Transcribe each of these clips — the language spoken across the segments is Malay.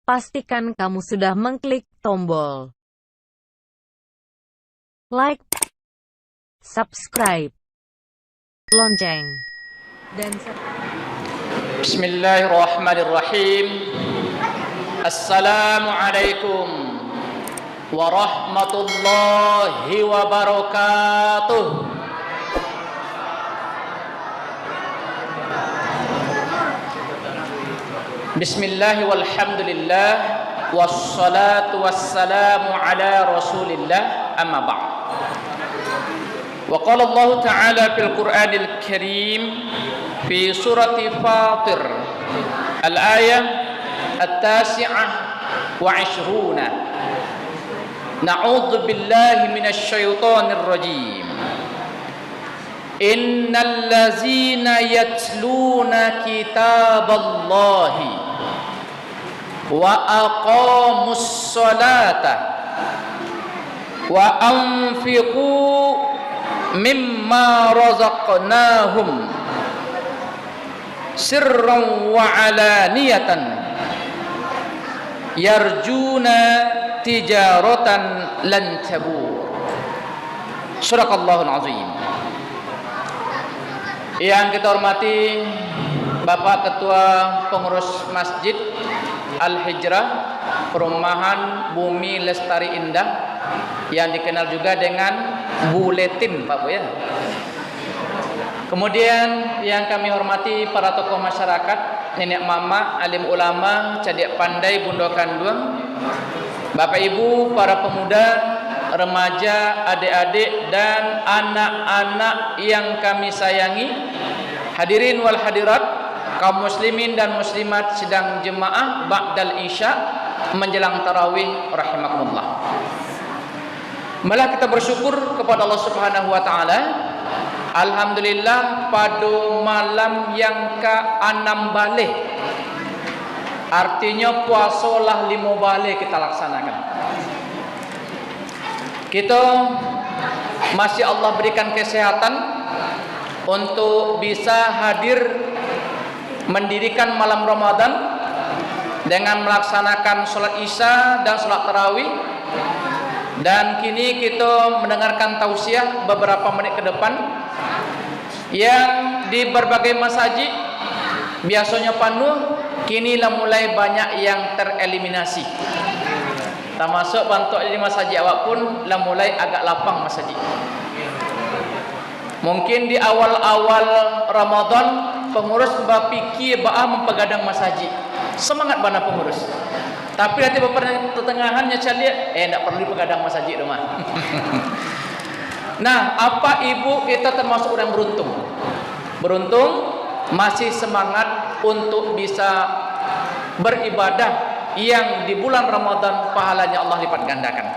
Pastikan kamu sudah mengklik tombol like, subscribe, lonceng, dan Bismillahirrahmanirrahim. Assalamualaikum warahmatullahi wabarakatuh. Bismillah walhamdulillah wassalatu wassalamu ala rasulillah, amma ba'd. Wa qala Allah ta'ala fil Qur'anil Karim fi surati Fatir al-ayah at-tasi'ah wa 'ishruna. Na'udzu billahi minasy syaithanir rajim. Innal ladzina yatluna kitaballahi wa aqamus salata wa anfiqu mimma razaqnahum sirran wa alaniyatan yarjuna tijaratan lan tabur. Sadaqallahul azim. Yang kita hormati Bapak Ketua Pengurus Masjid Al-Hijrah Perumahan Bumi Lestari Indah, yang dikenal juga dengan Buletin, Pak Bu ya. Kemudian yang kami hormati para tokoh masyarakat, nenek mama, alim ulama, cadik pandai, bundo kanduang, Bapak Ibu, para pemuda, remaja, adik-adik dan anak-anak yang kami sayangi, hadirin wal hadirat, kaum muslimin dan muslimat sedang jemaah ba'dal isya menjelang tarawih rahimakumullah. Malah kita bersyukur kepada Allah Subhanahu wa taala. Alhamdulillah pada malam yang ke-6 balik. Artinya puasa lah 5 balik kita laksanakan. Kita masih Allah berikan kesehatan untuk bisa hadir mendirikan malam Ramadan dengan melaksanakan sholat isya dan sholat tarawih. Dan kini kita mendengarkan tausiah beberapa menit ke depan yang di berbagai masjid biasanya penuh, kini lah mulai banyak yang tereliminasi. Termasuk bantuk di masjid awak pun lah mulai agak lapang masjid. Mungkin di awal-awal Ramadan pengurus berfikir baah mempegadang masjid. Semangat bana pengurus. Tapi nanti pertengahannya caliak, tak perlu dipegadang masjid rumah. Nah, apa ibu kita termasuk orang beruntung? Beruntung masih semangat untuk bisa beribadah yang di bulan Ramadan pahalanya Allah lipat gandakan.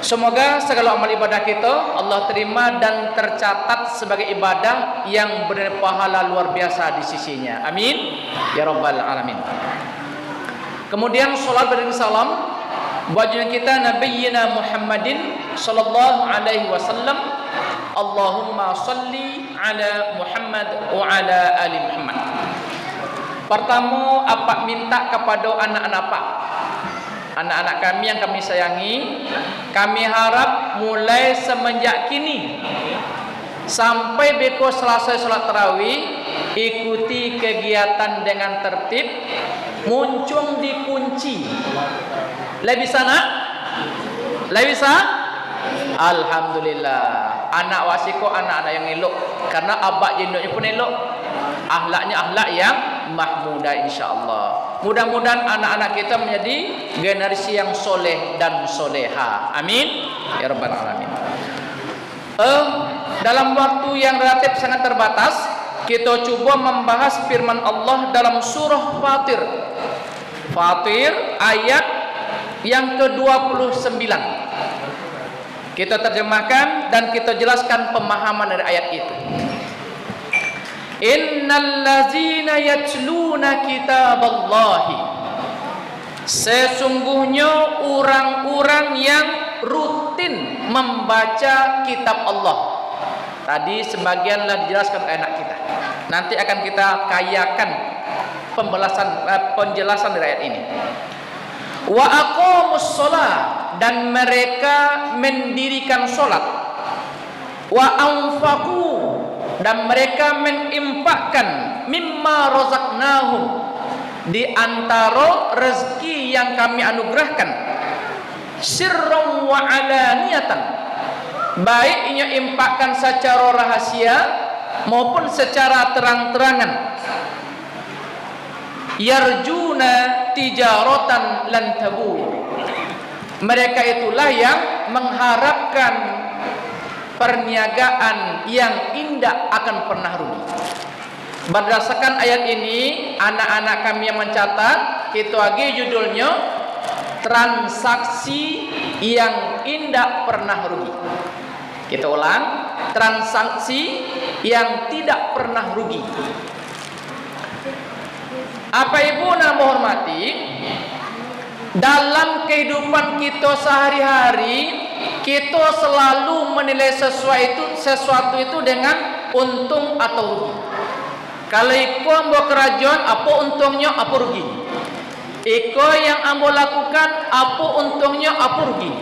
Semoga segala amal ibadah kita Allah terima dan tercatat sebagai ibadah yang berpahala luar biasa di sisinya. Amin ya rabbal alamin. Kemudian salat dan salam buat kita Nabiyyina Muhammadin sallallahu alaihi wasallam. Allahumma salli ala Muhammad wa ala ali Muhammad. Pertama, apa minta kepada anak-anak kami yang kami sayangi, kami harap mulai semenjak kini sampai beko selesai salat tarawih, ikuti kegiatan dengan tertib, muncung dikunci. Lebih sana? Lebih bisa? Alhamdulillah. Anak wasiko anak-anak yang elok, karena abak jendoknya pun elok. Akhlaknya akhlak yang mahmudah insyaallah. Mudah-mudahan anak-anak kita menjadi generasi yang soleh dan soleha. Amin ya rabbal alamin. Dalam waktu yang relatif sangat terbatas, kita coba membahas firman Allah dalam surah Fatir. Fatir ayat yang ke-29. Kita terjemahkan dan kita jelaskan pemahaman dari ayat itu. Innal ladzina yatluna kitaballahi, sesungguhnya orang-orang yang rutin membaca kitab Allah. Tadi sebagianlah dijelaskan oleh anak kita. Nanti akan kita kayakan penjelasan dari ayat ini. Wa aqamus shalah, dan mereka mendirikan salat. Wa anfaqu, dan mereka menginfakkan mimma razaqnahum, di antara rezeki yang kami anugerahkan, sirran wa alaniyatan, baik ia infakkan secara rahasia maupun secara terang-terangan. Yarjuna tijaratan lan tabur, mereka itulah yang mengharapkan perniagaan yang indah akan pernah rugi. Berdasarkan ayat ini, anak-anak kami yang mencatat, itu lagi judulnya transaksi yang indah pernah rugi. Kita ulang, transaksi yang tidak pernah rugi. Apa ibu nak menghormati, dalam kehidupan kita sehari-hari, kita selalu menilai sesuatu itu dengan untung atau rugi. Kalau iko ambo kerajaan, apa untungnya, apa rugi. Iko yang ambo lakukan, apa untungnya, apa rugi.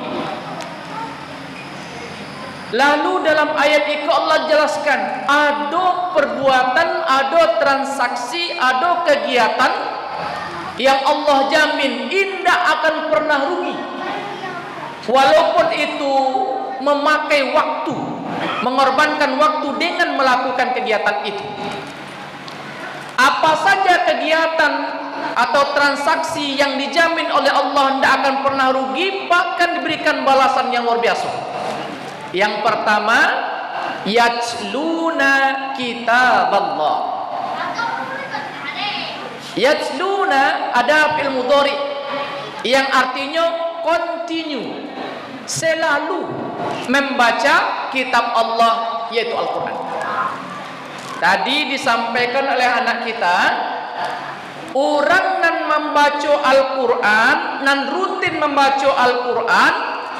Lalu dalam ayat itu Allah jelaskan, ada perbuatan, ada transaksi, ada kegiatan yang Allah jamin indah akan pernah rugi. Walaupun itu memakai waktu, mengorbankan waktu dengan melakukan kegiatan itu. Apa saja kegiatan atau transaksi yang dijamin oleh Allah tidak akan pernah rugi, bahkan diberikan balasan yang luar biasa. Yang pertama, yatsluna kitaballah. Yatsluna ada fi'il mudhari yang artinya continue, selalu membaca kitab Allah, yaitu Al-Quran. Tadi disampaikan oleh anak kita, orang nan membaca Al-Quran, nan rutin membaca Al-Quran,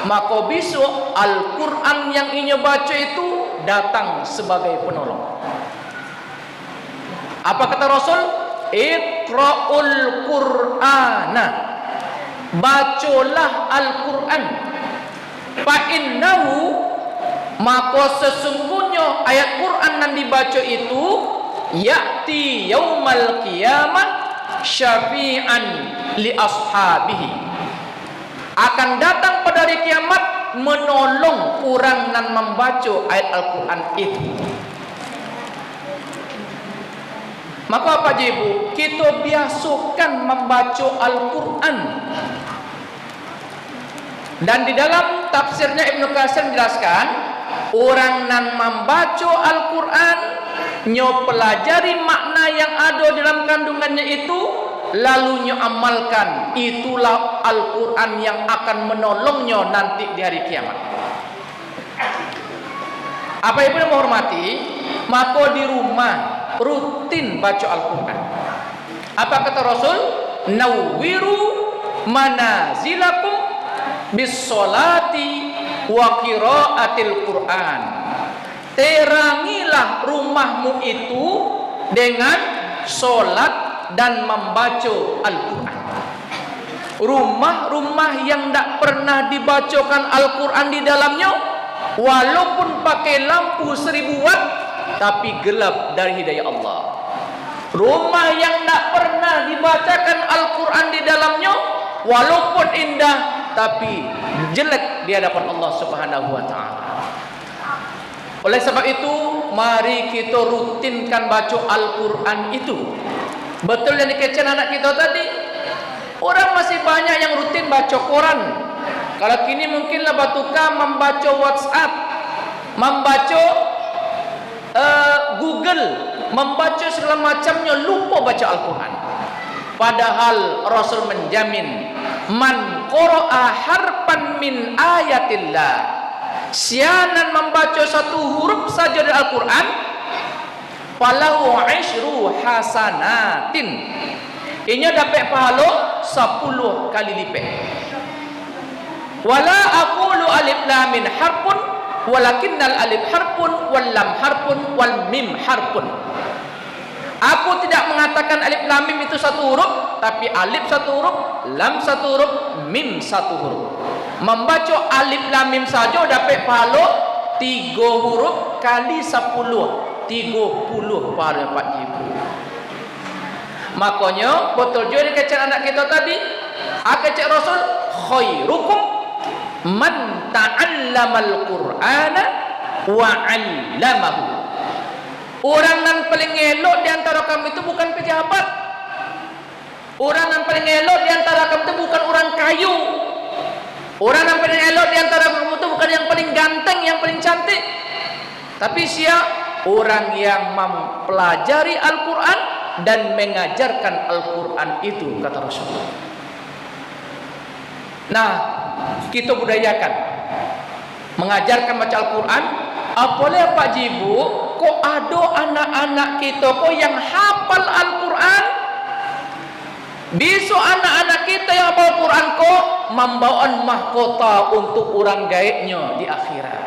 maka besok Al-Quran yang ia baca itu datang sebagai penolong. Apa kata Rasul? Iqra'ul Qur'ana, bacalah Al-Quran. Fa'innahu, maka sesungguhnya ayat Quran yang dibaca itu ya'ti yaumal qiyamah syafi'an li ashabihi, akan datang pada hari kiamat menolong orang yang membaca ayat Al-Quran itu. Maka apa ibu? Kita biasakan membaca Al-Quran. Dan di dalam tafsirnya Ibnu Katsir menjelaskan, orang yang membaca Al-Quran, nyo pelajari makna yang ada dalam kandungannya itu, lalu nyo amalkan, itulah Al-Quran yang akan menolongnya nanti di hari kiamat. Apa ibu yang menghormati, maka di rumah rutin baca Al-Quran. Apa kata Rasul? Nawwiru manazilakum bis sholati wa qiraatil Quran. Terangilah rumahmu itu dengan solat dan membaca Al-Quran. Rumah-rumah yang tidak pernah dibacakan Al-Quran di dalamnya, walaupun pakai lampu 1000 watt, tapi gelap dari hidayah Allah. Rumah yang tidak pernah dibacakan Al-Quran di dalamnya, walaupun indah, tapi jelek di hadapan Allah Subhanahu wa ta'ala. Oleh sebab itu, mari kita rutinkan baca Al-Quran itu. Betul yang dikecen anak kita tadi, orang masih banyak yang rutin baca Quran. Kalau kini mungkinlah batuka membaca WhatsApp, membaca Google, membaca segala macamnya, lupa baca Al-Quran. Padahal Rasul menjamin, man qara'a harfan min ayatillah, sianan membaca satu huruf saja dari Al-Quran, falahu 10 hasanatin, inya dapat pahala 10 kali lipat. Wala aqulu alif lam mim harfun, walakinnal alif harfun wal lam harfun wal mim harfun. Aku tidak mengatakan alif lam mim itu satu huruf, tapi alif satu huruf, lam satu huruf, mim satu huruf. Membaca alif lam mim saja dapat pahala 3 huruf kali 10, 30 pahala Pak Jibu. Makanya betul juga dikecek anak kita tadi, akecek Rasul, khairukum man ta'allamal Qur'ana wa 'allamahu. Orang yang paling elok di antara kamu itu bukan pejabat. Orang yang paling elok di antara kamu itu bukan orang kayu. Orang yang paling elok di antara kamu itu bukan yang paling ganteng, yang paling cantik. Tapi siapa? Orang yang mempelajari Al-Quran dan mengajarkan Al-Quran itu, kata Rasulullah. Nah, kita budayakan mengajarkan baca Al-Quran. Apalagi Pak Jibu, kok ada anak-anak kita kok yang hafal Al-Quran? Besok anak-anak kita yang hafal Al-Quran kok membawaan mahkota untuk orang gaibnya di akhirat.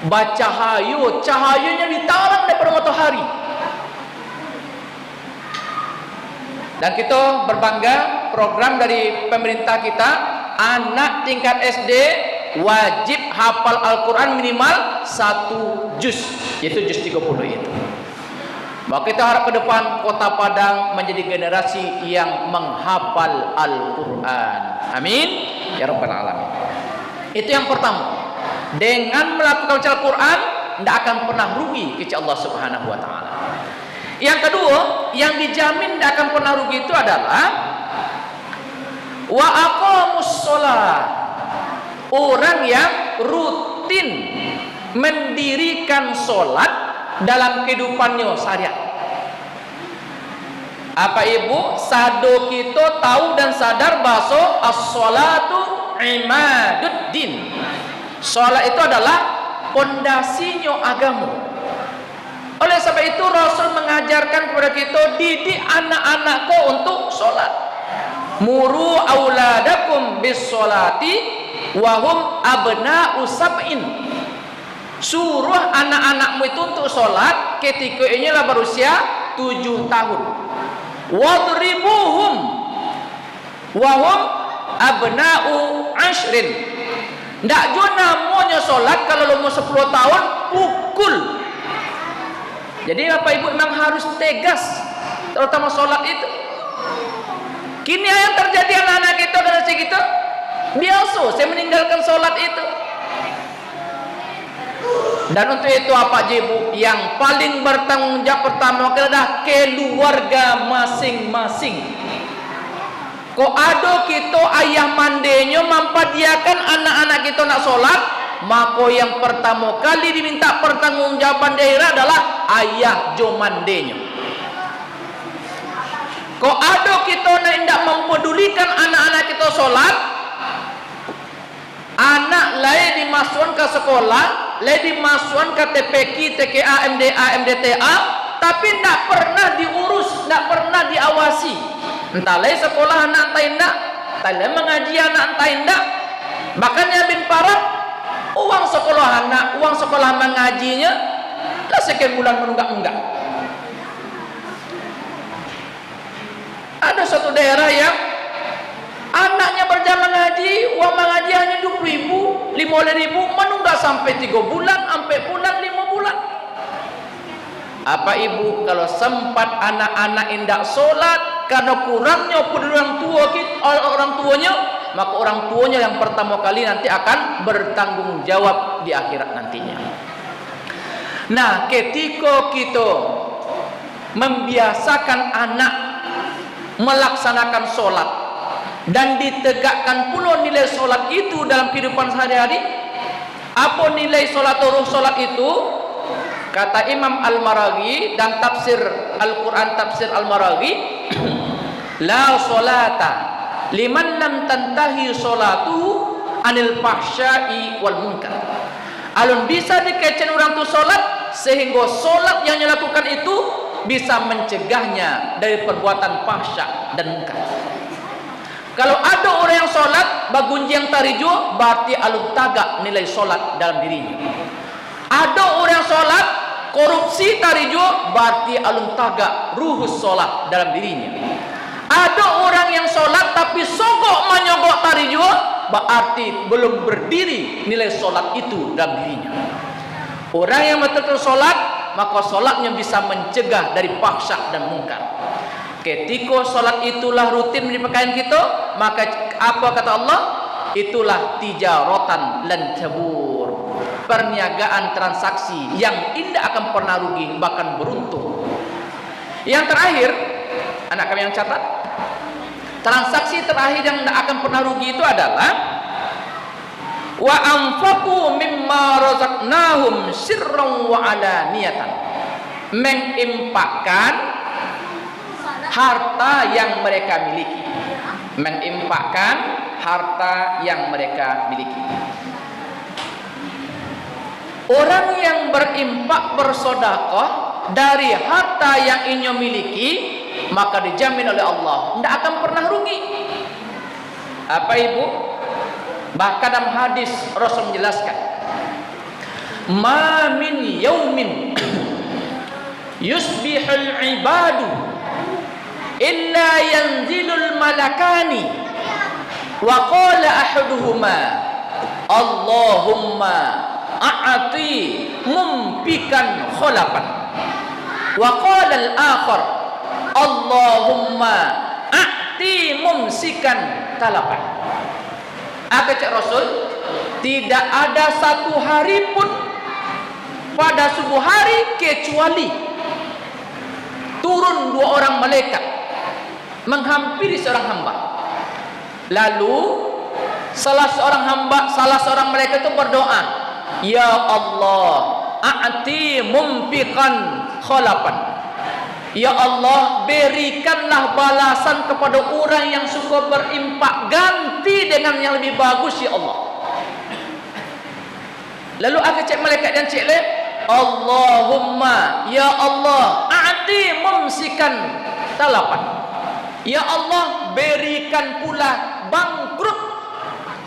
Baca hayu, cahayanya ditarang daripada matahari. Dan kita berbangga program dari pemerintah kita, anak tingkat SD wajib hafal Al-Quran minimal 1 juz, yaitu juz 30 itu. Maka kita harap ke depan Kota Padang menjadi generasi yang menghafal Al-Quran. Amin ya rabbal alamin. Itu yang pertama. Dengan melakukan baca Al-Quran, tidak akan pernah rugi kepada Allah Subhanahu wa taala. Yang kedua, yang dijamin tidak akan pernah rugi itu adalah wa aqamus shalah. Orang yang rutin mendirikan solat dalam kehidupannya sehari-hari. Apa ibu? Sado kita tahu dan sadar bahwa as-sholatu imaduddin. Solat itu adalah pondasinya agama. Oleh sebab itu Rasul mengajarkan kepada kita, didik anak-anakku untuk solat. Muru auladakum bis solati wahum abna'u sab'in. Suruh anak-anakmu itu untuk sholat ketika ini lah berusia 7 tahun. Wadribuhum wahum abna'u ashrin. Tidak juga namanya sholat kalau umur 10 tahun pukul. Jadi Bapak Ibu memang harus tegas, terutama sholat itu. Kini yang terjadi anak-anak kita dan anak kita biasa saya meninggalkan sholat itu. Dan untuk itu apa Jibu? Yang paling bertanggung jawab pertama adalah keluarga masing-masing. Kok ada kita ayah mandenya mempadiakan anak-anak kita nak sholat, maka yang pertama kali diminta pertanggungjawaban daerah adalah ayah jo mandenya. Kok ada kita nak tidak mempedulikan anak-anak kita sholat, anak lain dimasukkan ke sekolah, lain dimasukkan ke TPQ, TKA, MDA, MDTA, tapi tidak pernah diurus, tidak pernah diawasi. Entah lain sekolah anak entah tidak, entah lain mengaji anak entah tidak. Bahkan ya bin Parab, uang sekolah anak, uang sekolah mengajinya lah sekian bulan menunggak-nunggak. Ada suatu daerah yang anaknya berjamaah mengaji, uang mengaji hanya 20.000, 15.000, menunggak sampai 3 bulan, sampai bulan 5 bulan. Apa ibu kalau sempat anak-anak indak sholat karena kurangnya pedulian orang tuanya, maka orang tuanya yang pertama kali nanti akan bertanggung jawab di akhirat nantinya. Nah, ketika kita membiasakan anak melaksanakan sholat dan ditegakkan pula nilai sholat itu dalam kehidupan sehari-hari. Apa nilai sholat ruh sholat itu? Kata Imam Al-Maraghi dan tafsir Al-Quran tafsir Al-Maraghi, la sholata liman lam tantahi sholatuhu anil fahsya'i wal munkar. Alun bisa dikecen orang tu sholat sehingga sholat yang dilakukan itu bisa mencegahnya dari perbuatan fahsya dan munkar. Kalau ada orang yang sholat bagunji yang tarijo, berarti alun tagak nilai sholat dalam dirinya. Ada orang yang sholat korupsi tari juga berarti alun tagak ruhus solat dalam dirinya. Ada orang yang solat tapi sogok menyogok tari juga berarti belum berdiri nilai solat itu dalam dirinya. Orang yang betul-betul solat, maka solatnya bisa mencegah dari fahsya dan mungkar. Ketika solat itulah rutin menjadi pakaian kita, maka apa kata Allah? Itulah tijaratan lan tabur, perniagaan transaksi yang tidak akan pernah rugi, bahkan beruntung. Yang terakhir, anak kami yang catat, transaksi terakhir yang tidak akan pernah rugi itu adalah wa anfaqu mimma razaqnahum sirran wa alaniyatan, menginfakkan harta yang mereka miliki, menginfakkan harta yang mereka miliki. Orang yang berinfak bersedekah dari harta yang ia miliki, maka dijamin oleh Allah tidak akan pernah rugi. Apa ibu? Bahkan dalam hadis Rasul menjelaskan, ma min yaumin yusbihul ibadu illa yanzilul malakani wa qala ahaduhuma Allahumma a'ati mumpikan khalapan wa qala al-akhar Allahumma a'ti mumsikan talapan. Apa cak Rasul? Tidak ada satu hari pun pada subuh hari kecuali turun dua orang malaikat menghampiri seorang hamba. Lalu salah seorang mereka itu berdoa, ya Allah, a'ti mumpikan khalapan. Ya Allah, berikanlah balasan kepada orang yang suka berimpak, ganti dengan yang lebih bagus ya Allah. Lalu aku cek malaikat dan cek le, Allahumma, ya Allah, a'ti mumsikan talapan. Ya Allah, berikan pula bangkrut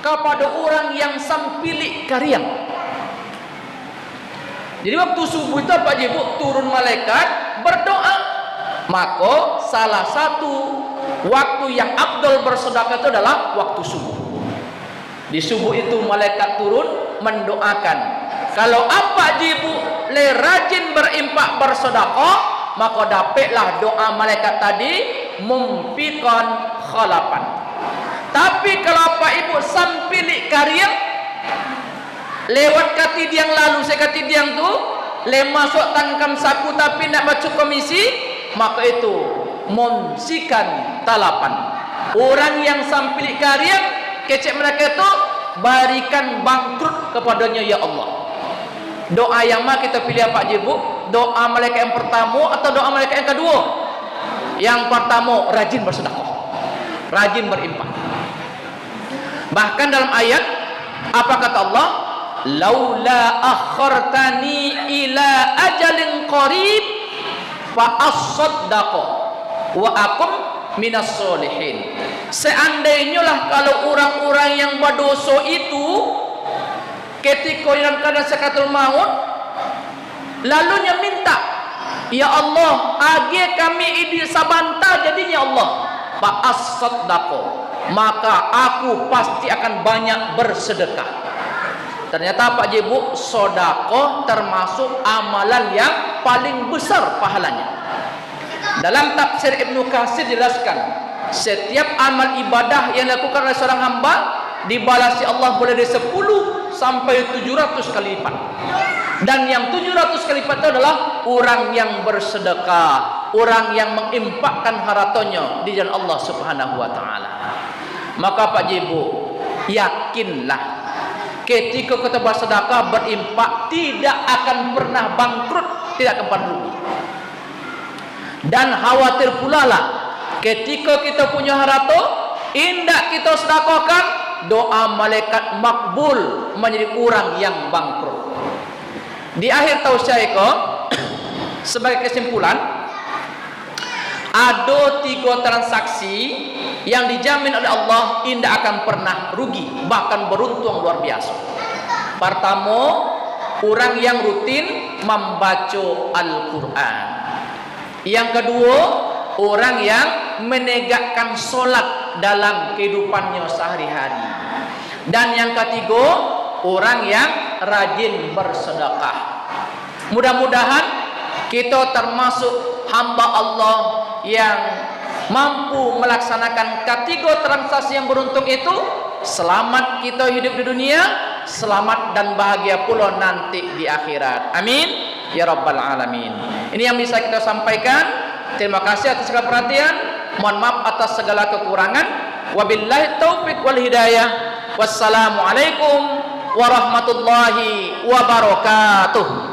kepada orang yang sampilik karyang. Jadi waktu subuh itu apa ibu? Turun malaikat berdoa. Maka salah satu waktu yang afdal bersedekah itu adalah waktu subuh. Di subuh itu malaikat turun mendoakan. Kalau apa ibu le rajin berimpak bersedekah, maka dapatlah doa malaikat tadi mumpikan khalapan. Tapi kalau apa ibu sampilik karyang lewat kati diang lalu saya kati diang tu le masuk tangkam saku tapi nak baca komisi, maka itu mumsikan talapan. Orang yang sampilik karyang kecek mereka itu berikan bangkrut kepadanya ya Allah. Doa yang mana kita pilih apa ibu? Doa malaikat yang pertama atau doa malaikat yang kedua? Yang pertama, rajin bersedekah, rajin berimpak. Bahkan dalam ayat apa kata Allah? Laula akhartani ila ajalin qarib fa as-saddaqu wa akum minas solihin. Seandainya lah kalau orang-orang yang berdosa itu ketika dalam keadaan sakaratul maut lalunya minta, ya Allah, age kami idi sabanta jadinya Allah, fa as-saddaqu, maka aku pasti akan banyak bersedekah. Ternyata Pak Ibu, sedekah termasuk amalan yang paling besar pahalanya. Dalam tafsir Ibnu Katsir jelaskan, setiap amal ibadah yang dilakukan oleh seorang hamba dibalasi Allah boleh dari 10 sampai 700 kali lipat. Dan yang 700 kali lipat itu adalah orang yang bersedekah, orang yang menginfakkan hartanya di jalan Allah Subhanahu wa taala. Maka Pak Ibu, yakinlah ketika kita bersedekah berimpak tidak akan pernah bangkrut, tidak akan pernah rugi. Dan khawatir pula lah ketika kita punya harta indak kita sedekahkan, doa malaikat makbul menjadi orang yang bangkrut. Di akhir tausiah sebagai kesimpulan, ada 3 transaksi yang dijamin oleh Allah tidak akan pernah rugi, bahkan beruntung luar biasa. Pertama, orang yang rutin membaca Al-Quran. Yang kedua, orang yang menegakkan solat dalam kehidupannya sehari-hari. Dan yang ketiga, orang yang rajin bersedekah. Mudah-mudahan kita termasuk hamba Allah yang mampu melaksanakan ketiga transaksi yang beruntung itu. Selamat kita hidup di dunia, selamat dan bahagia pula nanti di akhirat. Amin ya rabbal alamin. Ini yang bisa kita sampaikan. Terima kasih atas segala perhatian. Mohon maaf atas segala kekurangan. Wabillahi taufiq wal hidayah. Wassalamualaikum warahmatullahi wabarakatuh.